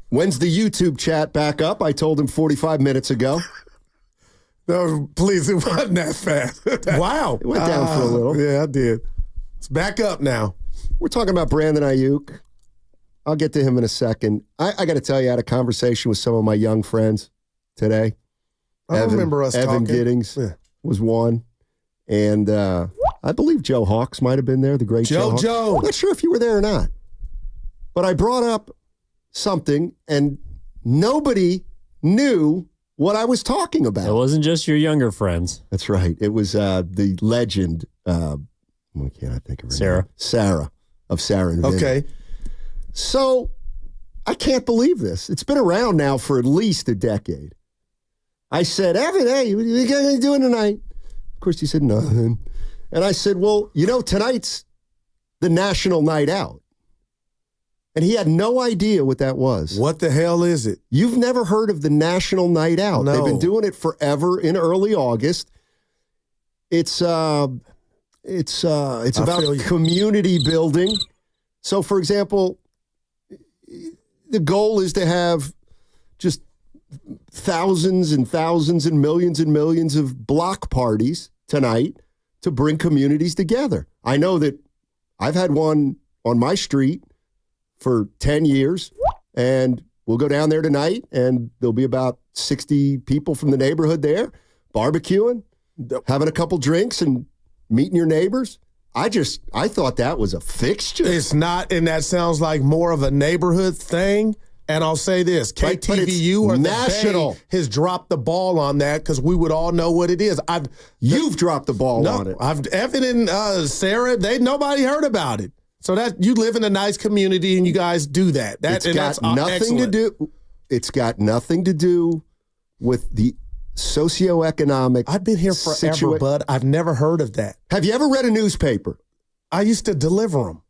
When's the YouTube chat back up? I told him 45 minutes ago. No, please, it wasn't that fast. Wow. It went down for a little. Yeah, I did. It's back up now. We're talking about Brandon Ayuk. I'll get to him in a second. I got to tell you, I had a conversation with some of my young friends today. I remember us Evan talking. Giddings was one. And I believe Joe Hawks might have been there, the great Joe Hawks. I'm not sure if you were there or not. But I brought up something, and nobody knew what I was talking about. It wasn't just your younger friends. That's right. It was the legend, why can't I think of her name? Sarah of Sarah and Vinny. Okay. So I can't believe this. It's been around now for at least a decade. I said, Evan, hey, what are you guys doing tonight? Of course, he said, nothing. And I said, well, tonight's the National Night Out. And he had no idea what that was. What the hell is it? You've never heard of the National Night Out. No. They've been doing it forever in early August. It's about community building. So, for example, the goal is to have just thousands and thousands and millions of block parties tonight to bring communities together. I know that I've had one on my street for 10 years, and we'll go down there tonight, and there'll be about 60 people from the neighborhood there, barbecuing, having a couple drinks, and meeting your neighbors. I thought that was a fixture. It's not, and that sounds like more of a neighborhood thing. And I'll say this, KTVU or national the Bay has dropped the ball on that because we would all know what it is. You've dropped the ball on it. Evan and Sarah, nobody heard about it. So that you live in a nice community and you guys do that. It's got nothing to do with the socioeconomic. I've been here forever, bud. I've never heard of that. Have you ever read a newspaper? I used to deliver them.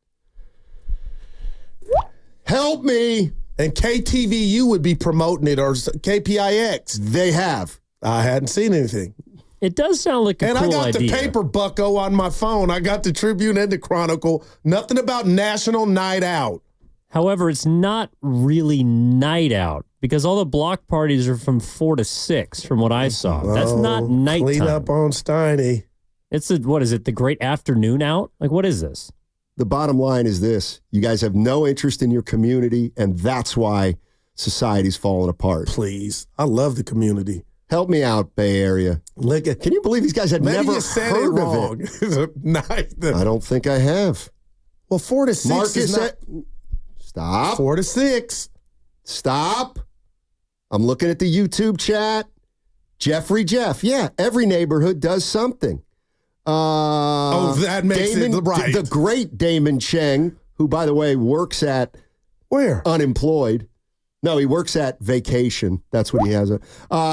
Help me. And KTVU would be promoting it, or KPIX. They have. I hadn't seen anything. It does sound like a cool idea. And I got the paper, bucko, on my phone. I got the Tribune and the Chronicle. Nothing about National Night Out. However, it's not really night out because all the block parties are from 4 to 6 from what I saw. That's not nighttime. Clean up on Steiny. It's what is it, the great afternoon out? Like, what is this? The bottom line is this. You guys have no interest in your community, and that's why society's falling apart. Please. I love the community. Help me out, Bay Area. Can you believe these guys had Maybe never you said heard it wrong. of it? I don't think I have. Well, 4 to 6 Marcus is not... Stop. 4 to 6. Stop. I'm looking at the YouTube chat. Jeffrey Jeff. Yeah, every neighborhood does something. That makes it right. The great Damon Cheng, who, by the way, works at... Where? Unemployed. No, he works at Vacation. That's what he has.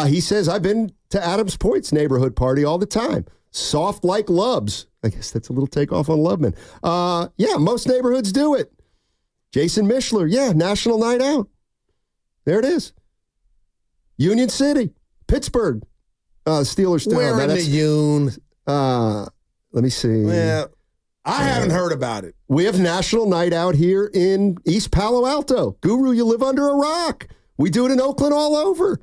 He says, I've been to Adams Point's neighborhood party all the time. Soft like Lubs. I guess that's a little takeoff on Lubman. Yeah, most neighborhoods do it. Jason Mishler. Yeah, National Night Out. There it is. Union City. Pittsburgh. Steelers still. Where in the Union? Let me see. Yeah, I haven't heard about it. We have National Night Out here in East Palo Alto. Guru, you live under a rock. We do it in Oakland all over.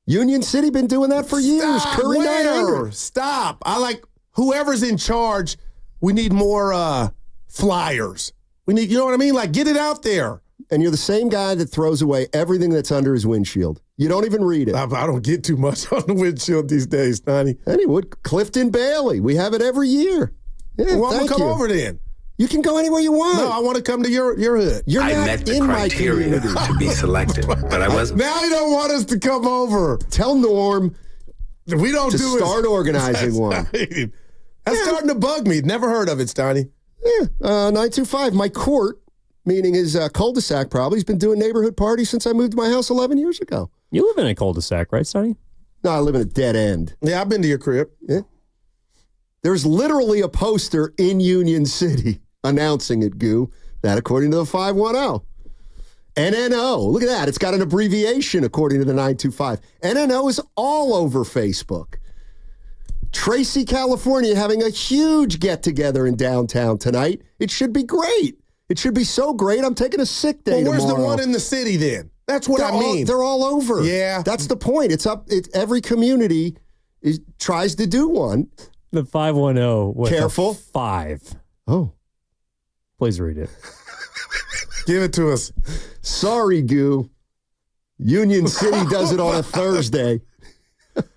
Union City been doing that for years. Curry 900. Stop. I like whoever's in charge. We need more flyers. We need, you know what I mean? Like, get it out there. And you're the same guy that throws away everything that's under his windshield. You don't even read it. I don't get too much on the windshield these days, Donnie. Anyway, Clifton Bailey. We have it every year. Yeah, well, I'm going to come over then. You can go anywhere you want. No, I want to come to your hood. You're I not met the in criteria my community to be selected, but I wasn't. Now you don't want us to come over. Tell Norm we don't to do start organizing one. That's starting to bug me. Never heard of it, Steiny. Yeah, 925. My court, meaning his cul-de-sac probably, he's been doing neighborhood parties since I moved to my house 11 years ago. You live in a cul-de-sac, right, Sonny? No, I live in a dead end. Yeah, I've been to your crib. Yeah. There's literally a poster in Union City announcing it, Goo. That according to the 510. NNO. Look at that. It's got an abbreviation according to the 925. NNO is all over Facebook. Tracy, California, having a huge get-together in downtown tonight. It should be great. It should be so great, I'm taking a sick day tomorrow. Where's the one in the city then? That's what I mean. They're all over. Yeah. That's the point. Every community tries to do one. The 510 with Careful. a 5. Oh. Please read it. Give it to us. Sorry, Goo. Union City does it on a Thursday.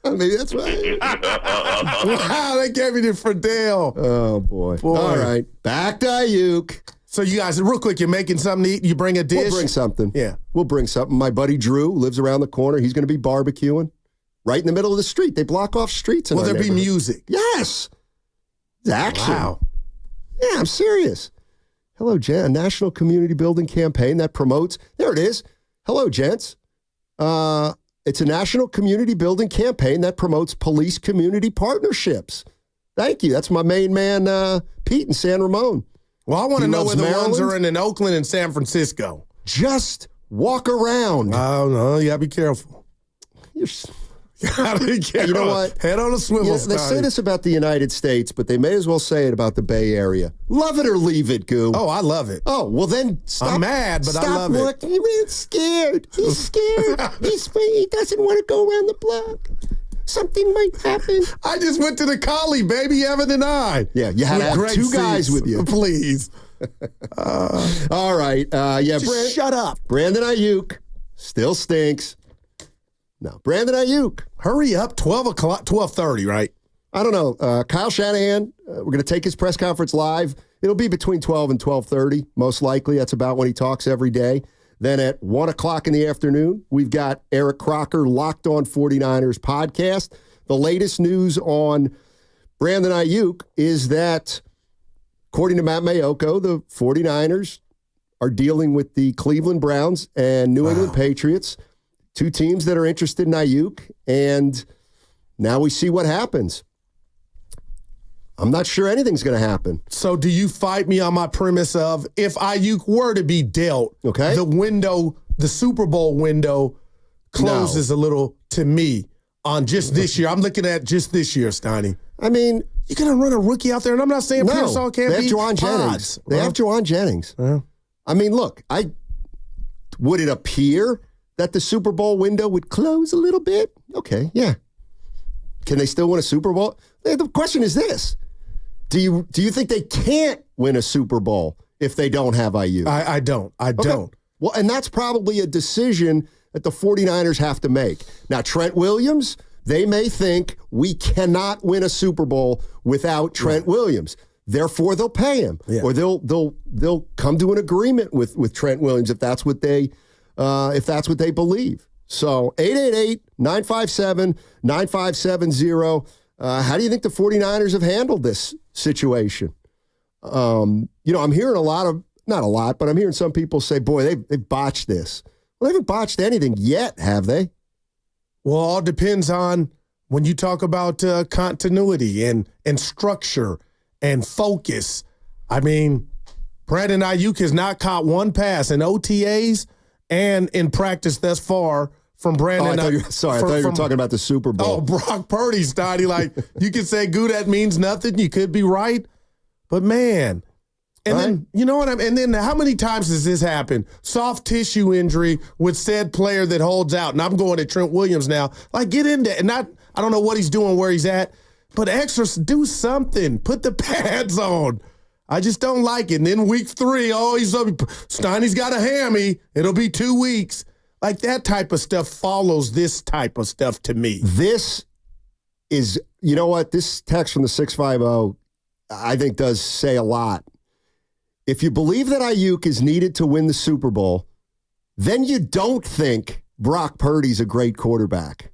Maybe that's right. Wow, they gave me it for Dale. Oh, boy. All right. Back to Ayuk. So you guys, real quick, you're making something to eat? You bring a dish? We'll bring something. Yeah. We'll bring something. My buddy Drew lives around the corner. He's going to be barbecuing right in the middle of the street. They block off streets in Will our there be neighborhood. music? Yes. It's action. Wow. Yeah, I'm serious. Hello, Jen. A national community building campaign that promotes. There it is. Hello, gents. It's a national community building campaign that promotes police community partnerships. Thank you. That's my main man, Pete in San Ramon. Well, I want to He know loves where the ones Maryland. are in Oakland and San Francisco. Just walk around. Oh, no, you got to be careful. You're, Gotta be careful. You know what? Head on a swivel, they say Steiny. this about the United States, but they may as well say it about the Bay Area. Love it or leave it, Goo. Oh, I love it. Oh, well then stop. I'm mad, but I love it. Stop working. He's scared. He's scared. He doesn't want to go around the block. Something might happen. I just went to the Collie, baby, Evan and I. Yeah, you had to have With two great guys seats. with you. Please. All right. Just shut up. Brandon Ayuk still stinks. No, Brandon Ayuk. Hurry up. 12 o'clock, 12:30, right? I don't know. Kyle Shanahan, we're going to take his press conference live. It'll be between 12 and 12:30, most likely. That's about when he talks every day. Then at 1 o'clock in the afternoon, we've got Eric Crocker, Locked On 49ers podcast. The latest news on Brandon Ayuk is that, according to Matt Mayoko, the 49ers are dealing with the Cleveland Browns and New England Patriots, two teams that are interested in Ayuk, and now we see what happens. I'm not sure anything's going to happen. So do you fight me on my premise of if Ayuk were to be dealt, the Super Bowl window closes a little to me on just this year? I'm looking at just this year, Steiny. I mean, you're going to run a rookie out there, and I'm not saying Pearsall can't they have be Juwan Jennings. They have Juwan Jennings. I mean, look, would it appear that the Super Bowl window would close a little bit? Okay, yeah. Can they still win a Super Bowl? The question is this. Do you think they can't win a Super Bowl if they don't have Ayuk? I don't. I don't. Well, and that's probably a decision that the 49ers have to make. Now, Trent Williams, they may think we cannot win a Super Bowl without Trent Williams. Therefore, they'll pay him, or they'll come to an agreement with Trent Williams if that's what they believe. So 888-957-9570. How do you think the 49ers have handled this situation? I'm hearing not a lot, but I'm hearing some people say, boy, they've botched this. Well, they haven't botched anything yet, have they? Well, all depends on when you talk about continuity and structure and focus. I mean, Brandon Ayuk has not caught one pass in OTAs and in practice thus far from Brandon. I thought you were talking about the Super Bowl. Oh, Brock Purdy, Steiny. Like, you could say, goo, that means nothing. You could be right. But, man. And then, you know what and then how many times does this happen? Soft tissue injury with said player that holds out. And I'm going to Trent Williams now. Like, get in there. And I don't know what he's doing, where he's at. But do something. Put the pads on. I just don't like it. And then week 3, Steiny's got a hammy. It'll be 2 weeks. Like, that type of stuff follows this type of stuff to me. This is, you know what? This text from the 650, I think, does say a lot. If you believe that Ayuk is needed to win the Super Bowl, then you don't think Brock Purdy's a great quarterback.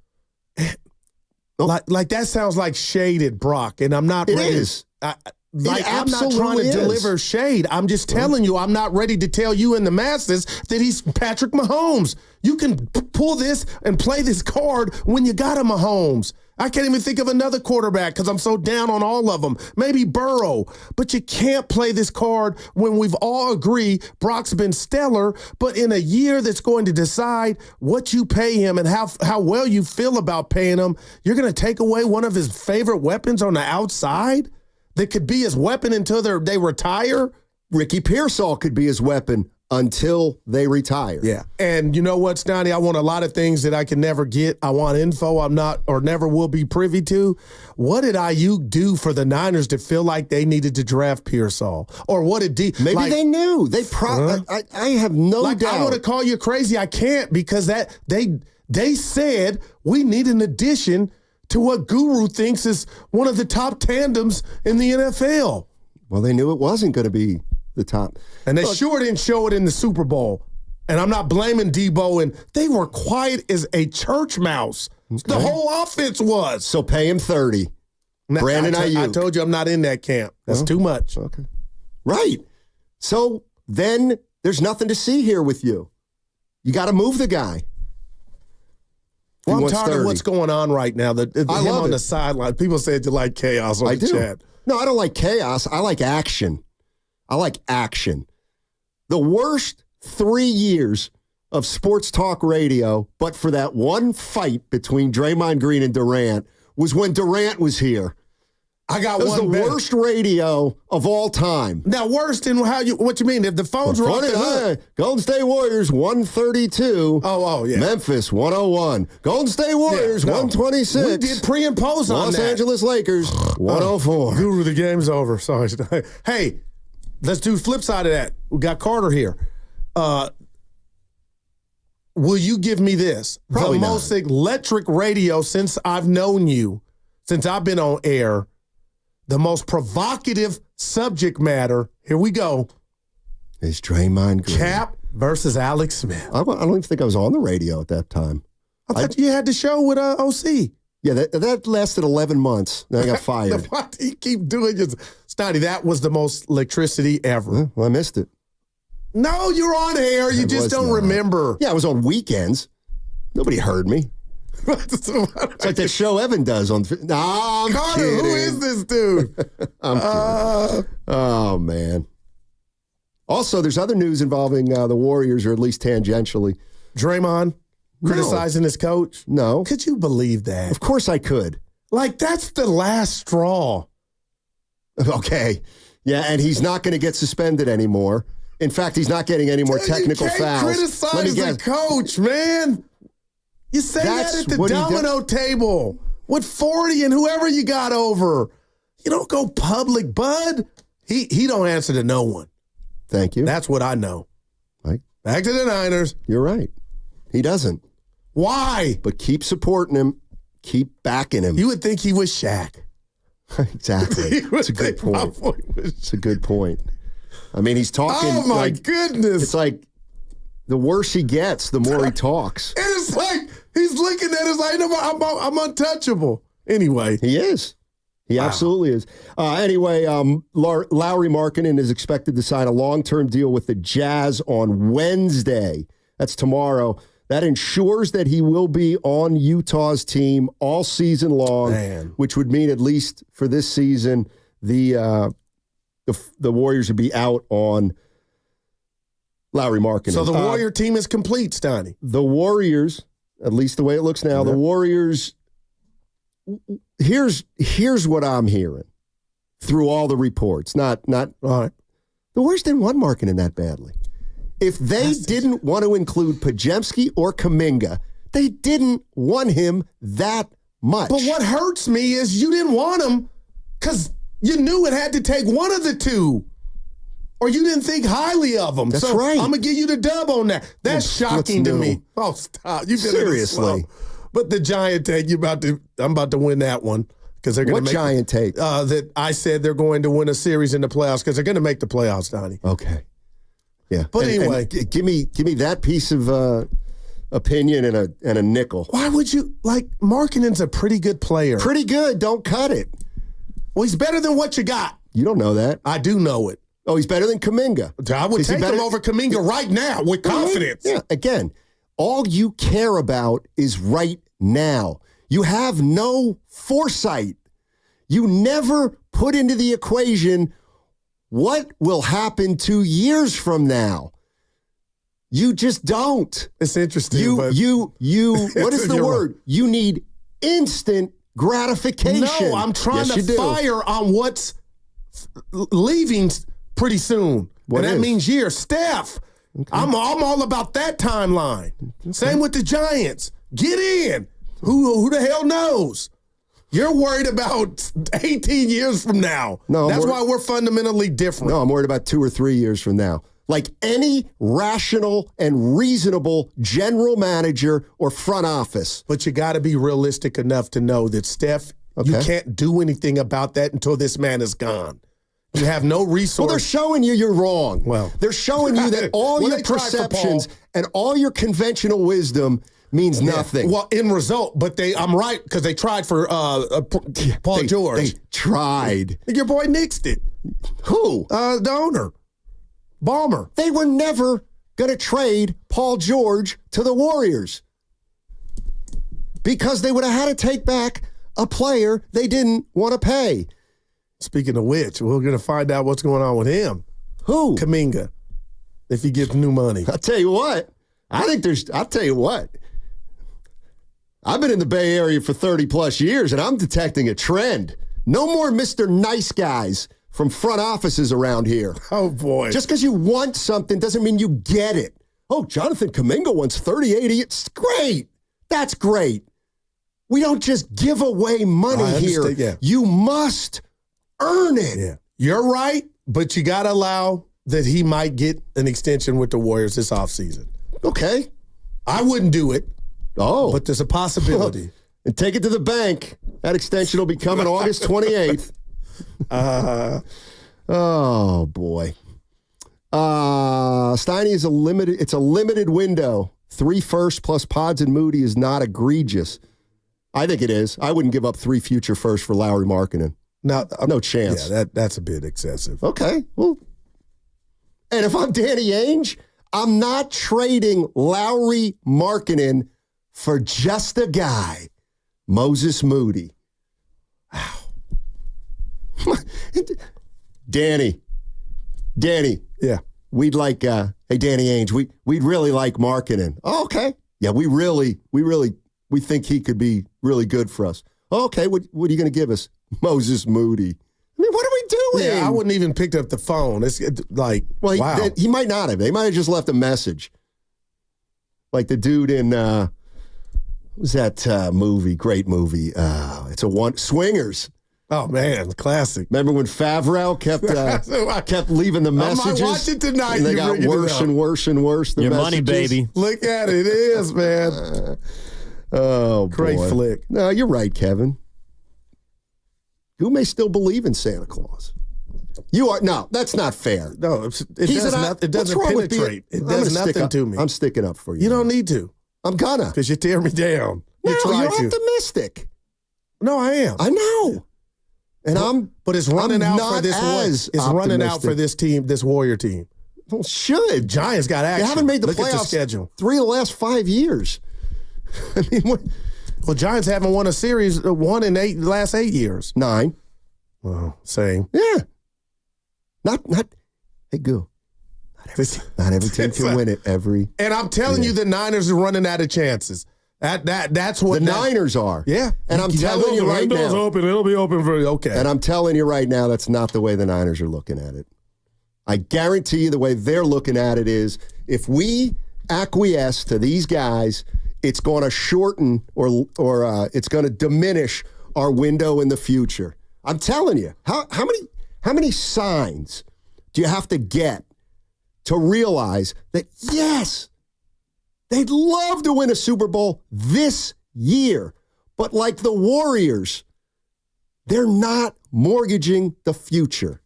Like that sounds like shade at Brock, and I'm not ready. It is. I'm not trying to deliver shade. I'm just telling you, I'm not ready to tell you and the masses that he's Patrick Mahomes. You can pull this and play this card when you got a Mahomes. I can't even think of another quarterback because I'm so down on all of them. Maybe Burrow. But you can't play this card when we've all agreed Brock's been stellar, but in a year that's going to decide what you pay him and how well you feel about paying him, you're going to take away one of his favorite weapons on the outside that could be his weapon until they retire? Ricky Pearsall could be his weapon until they retire. Yeah. And you know what, Steiny? I want a lot of things that I can never get. I want info I'm not or never will be privy to. What did Ayuk do for the Niners to feel like they needed to draft Pearsall? Or what did Maybe they knew. They I have no doubt. I want to call you crazy. I can't because that they said we need an addition to what Guru thinks is one of the top tandems in the NFL. Well, they knew it wasn't going to be the top. And they sure didn't show it in the Super Bowl. And I'm not blaming Debo. And they were quiet as a church mouse. Okay. The whole offense was. So pay him 30. Brandon Ayuk. I told you I'm not in that camp. That's too much. Okay. Right. So then there's nothing to see here with you. You got to move the guy. Well, I'm tired of what's going on right now. Him on the sideline. People said you like chaos on the chat. No, I don't like chaos. I like action. The worst 3 years of sports talk radio, but for that one fight between Draymond Green and Durant, was when Durant was here. That was the worst radio of all time. Now, worst in what you mean? If the phones were off the hook. Golden State Warriors 132. Oh, yeah. Memphis 101. Golden State Warriors 126. We did pre-impose on Los that. Angeles Lakers 104. Guru, the game's over. Sorry. Hey, let's do the flip side of that. We got Carter here. Will you give me this? Probably the most electric radio since I've known you, since I've been on air. The most provocative subject matter, here we go, is Draymond Green. Cap versus Alex Smith. I don't even think I was on the radio at that time. I thought you had the show with OC. Yeah, that lasted 11 months. Then I got fired. Why do you keep doing this? Steiny, that was the most electricity ever. Well, I missed it. No, you're on air. You just don't remember. Yeah, I was on weekends. Nobody heard me. It's like that show Evan does on. Nah, I'm Carter, kidding. who is this dude? I'm kidding. Oh, man. Also, there's other news involving the Warriors, or at least tangentially. Draymond criticizing his coach? No. Could you believe that? Of course I could. Like, that's the last straw. Okay. Yeah, and he's not going to get suspended anymore. In fact, he's not getting any more technical fouls. You can't criticize the coach, man. You say that at the domino table with 40 and whoever you got over. You don't go public, bud. He don't answer to no one. Thank you. That's what I know. Right. Back to the Niners. You're right. He doesn't. Why? But keep supporting him. Keep backing him. You would think he was Shaq. Exactly. It's a good point. It's a good point. I mean, he's talking. Oh, my goodness. It's like the worse he gets, the more he talks. And it's like he's looking at us like, I'm untouchable. Anyway. He is. He absolutely is. Anyway, Lauri Markkanen is expected to sign a long-term deal with the Jazz on Wednesday. That's tomorrow. That ensures that he will be on Utah's team all season long, which would mean, at least for this season, the Warriors would be out on Lauri Markkanen. So the Warrior team is complete, Steiny. The Warriors, at least the way it looks now, the Warriors, here's what I'm hearing through all the reports. Not all right. The Warriors didn't want Markkanen that badly. If they didn't want to include Podziemski or Kuminga, they didn't want him that much. But what hurts me is you didn't want him because you knew it had to take one of the two. Or you didn't think highly of him. That's right. I'm going to give you the dub on that. That's shocking to me. Oh, stop. You've been seriously. But the giant take, I'm about to win that one. Because they're going to make giant take? That I said they're going to win a series in the playoffs because they're going to make the playoffs, Donnie. Okay. Yeah. But anyway. Give me that piece of opinion and a nickel. Why would you, Markkanen's a pretty good player. Pretty good. Don't cut it. Well, he's better than what you got. You don't know that. I do know it. Oh, he's better than Kuminga. I would take him over Kuminga right now with confidence. Yeah, again, all you care about is right now. You have no foresight. You never put into the equation what will happen 2 years from now. You just don't. It's interesting. You what is the word? Right. You need instant gratification. No, I'm trying to fire on what's leaving pretty soon. And that means years. Steph, Okay. I'm all about that timeline. Okay. Same with the Giants. Get in. Who the hell knows? You're worried about 18 years from now. No, that's why we're fundamentally different. No, I'm worried about 2 or 3 years from now. Like any rational and reasonable general manager or front office. But you got to be realistic enough to know that, Steph, you can't do anything about that until this man is gone. You have no resource. Well, they're showing you're wrong. Well, they're showing you that all your perceptions and all your conventional wisdom means nothing. Well, in result, but I'm right, because they tried for Paul George. They tried. Your boy nixed it. Who? The owner. Ballmer. They were never going to trade Paul George to the Warriors because they would have had to take back a player they didn't want to pay. Speaking of which, we're going to find out what's going on with him. Who? Kuminga. If he gets new money. I'll tell you what. I'll tell you what. I've been in the Bay Area for 30 plus years, and I'm detecting a trend. No more Mr. Nice Guys from front offices around here. Oh, boy. Just because you want something doesn't mean you get it. Oh, Jonathan Kuminga wants 30-80. It's great. That's great. We don't just give away money here. Yeah. You must earn it. Yeah. You're right, but you got to allow that he might get an extension with the Warriors this offseason. Okay. I wouldn't do it. Oh. But there's a possibility. And take it to the bank. That extension will be coming August 28th. Oh, boy. Steiny is it's a limited window. 3 firsts plus Pods and Moody is not egregious. I think it is. I wouldn't give up 3 future firsts for Lauri Markkanen. No chance. Yeah, that's a bit excessive. Okay. Well, and if I'm Danny Ainge, I'm not trading Lauri Markkanen for just a guy, Moses Moody. Wow. Danny. Yeah. We'd like, hey, Danny Ainge, we'd really like Markkanen. Oh, okay. Yeah, we think he could be really good for us. Okay, what are you going to give us? Moses Moody. I mean, what are we doing? Yeah, I wouldn't even picked up the phone. It's like, well, wow. He might not have. They might have just left a message. Like the dude in, what was that movie? Great movie. It's Swingers. Oh, man, classic. Remember when Favreau kept leaving the messages? I might watch it tonight. And they got worse and worse and worse. Your money, baby. Look at it. It is, man. Oh, great boy. flick. No, you're right, Kevin. Who may still believe in Santa Claus? You are. No, that's not fair. No, it doesn't penetrate. It does nothing to me. I'm sticking up for you. You don't need to. I'm gonna. Because you tear me down. No, you're optimistic. No, I am. I know. And but it's running out for this. It's running out for this team, this Warrior team. Well, should Giants got action. They haven't made the playoffs. Look at the schedule. 3 of the last 5 years. I mean, what? Well, Giants haven't won a series 1 in the last 8 years. 9. Well, same. Yeah. Not. Hey, go. Not every team can win it every. And I'm telling you, the Niners are running out of chances. That's what the Niners are. Yeah. And I'm telling you right now. Open. It'll be open for okay. And I'm telling you right now, that's not the way the Niners are looking at it. I guarantee you the way they're looking at it is if we acquiesce to these guys, it's going to shorten or it's going to diminish our window in the future. I'm telling you. How many signs do you have to get to realize that, yes, they'd love to win a Super Bowl this year, but like the Warriors, they're not mortgaging the future.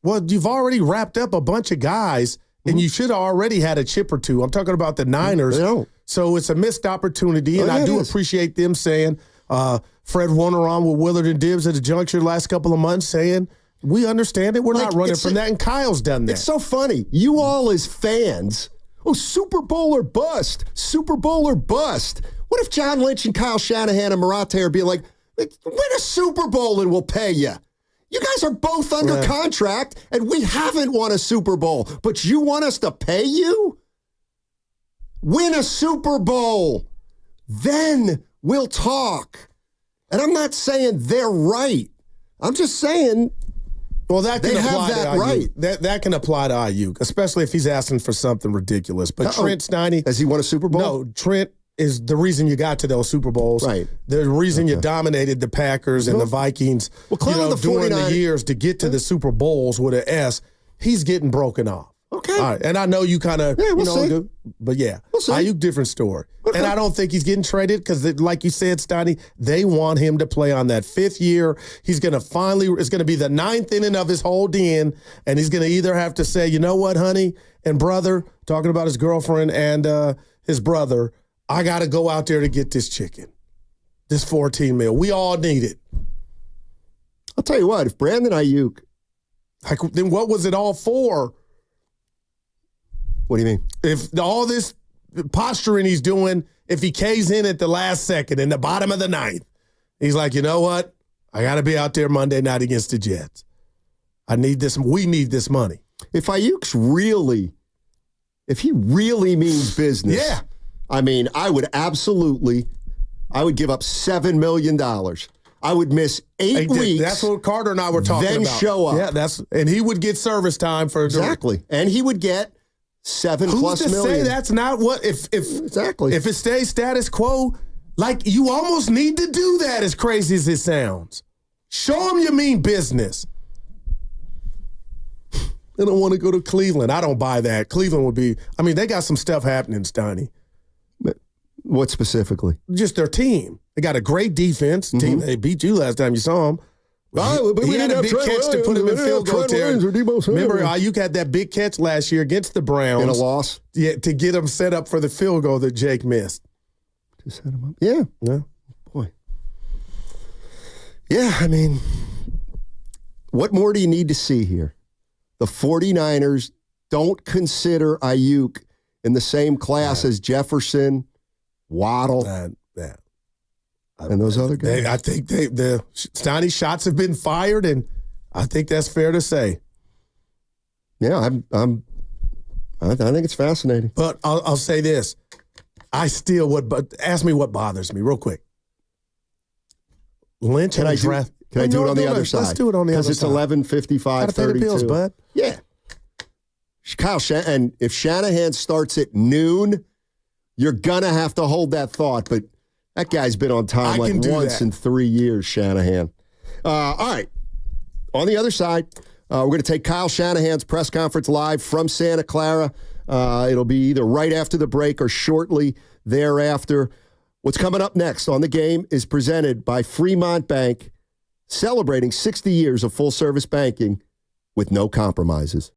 Well, you've already wrapped up a bunch of guys, and you should have already had a chip or two. I'm talking about the Niners. They don't. So it's a missed opportunity, and I do appreciate them saying, Fred Warner with Willard and Dibbs at the juncture the last couple of months saying, we understand it. We're not running from that, and Kyle's done that. It's so funny. You all as fans, Super Bowl or bust. Super Bowl or bust. What if John Lynch and Kyle Shanahan and Marate are being like, win a Super Bowl and we'll pay you? You guys are both under contract, and we haven't won a Super Bowl, but you want us to pay you? Win a Super Bowl. Then we'll talk. And I'm not saying they're right. I'm just saying Well, that can They have apply that to right. Ayuk. That can apply to Ayuk, especially if he's asking for something ridiculous. But Trent Steiny, has he won a Super Bowl? No, Trent is the reason you got to those Super Bowls. Right. The reason you dominated the Packers and the Vikings. Well, clearly the during 49ers the years to get to the Super Bowls with an S. He's getting broken off. Okay. All right. And I know you kind of, see. But yeah, We'll see. Ayuk, different story. Okay. And I don't think he's getting traded because, like you said, Steiny, they want him to play on that 5th year. He's going to it's going to be the 9th inning of his whole den, and he's going to either have to say, you know what, honey and brother, talking about his girlfriend and his brother, I got to go out there to get this chicken, this 14 mil. We all need it. I'll tell you what, if Brandon Ayuk. Then what was it all for? What do you mean? If all this posturing he's doing, if he caves in at the last second in the bottom of the 9th, he's like, you know what? I got to be out there Monday night against the Jets. I need this. We need this money. If Ayuk's really, if he really means business, Yeah. I mean, I would give up $7 million. I would miss 8 weeks. That's what Carter and I were talking then about. show up. Yeah, and he would get service time for Exactly. And he would get $7+ Who's to million. say that's not what Exactly. If it stays status quo, like you almost need to do that, as crazy as it sounds. Show them you mean business. They don't want to go to Cleveland. I don't buy that. Cleveland would be, they got some stuff happening, Steiny. What specifically? Just their team. They got a great defense. Team. They beat you last time you saw them. But he had a big catch to put him in field goal territory. Remember, Ayuk had that big catch last year against the Browns. In a loss? Yeah, to get him set up for the field goal that Jake missed. To set him up? Yeah. Yeah. Boy. Yeah, I mean, what more do you need to see here? The 49ers don't consider Ayuk in the same class as Jefferson, Waddle, and those other guys. I think the Steiny shots have been fired, and I think that's fair to say. Yeah, I think it's fascinating. But I'll say this: I still would. But ask me what bothers me, real quick. Lynch Can I do it on the other side? Let's do it on the other side. Because it's 11:55, Gotta pay the 32. bills, bud. Yeah. Kyle, and if Shanahan starts at noon, you're going to have to hold that thought. But that guy's been on time like once in 3 years, Shanahan. All right. On the other side, we're going to take Kyle Shanahan's press conference live from Santa Clara. It'll be either right after the break or shortly thereafter. What's coming up next on The Game is presented by Fremont Bank, celebrating 60 years of full-service banking with no compromises.